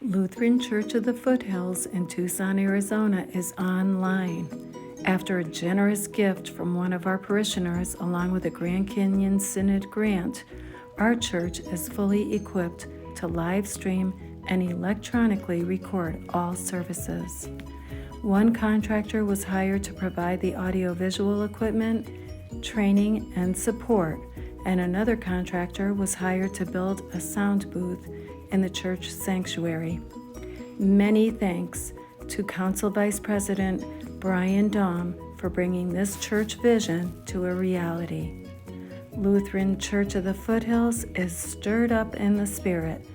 Lutheran Church of the Foothills in Tucson, Arizona is online. After a generous gift from one of our parishioners along with a Grand Canyon Synod grant, our church is fully equipped to live stream and electronically record all services. One contractor was hired to provide the audiovisual equipment, training, and support, and another contractor was hired to build a sound booth in the church sanctuary. Many thanks to Council Vice President Brian Daum for bringing this church vision to a reality. Lutheran Church of the Foothills is stirred up in the spirit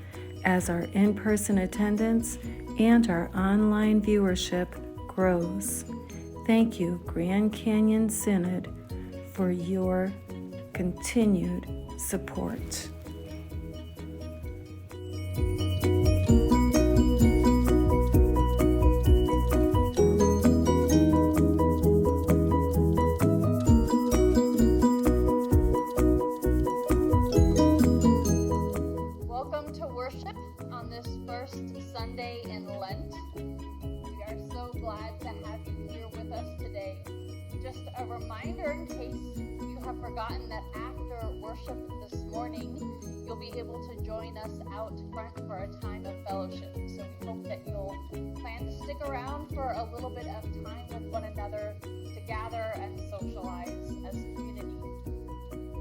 as our in-person attendance and our online viewership grows. Thank you, Grand Canyon Synod, for your continued support. Welcome to worship on this first Sunday in Lent. We are so glad to have you here with us today. Just a reminder in case you have forgotten that after worship this morning, you'll be able to join us out front for a time of fellowship. So we hope that you'll plan to stick around for a little bit of time with one another to gather and socialize as community.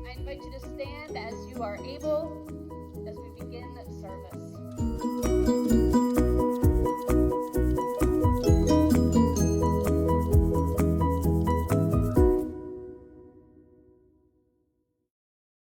I invite you to stand as you are able as we begin service.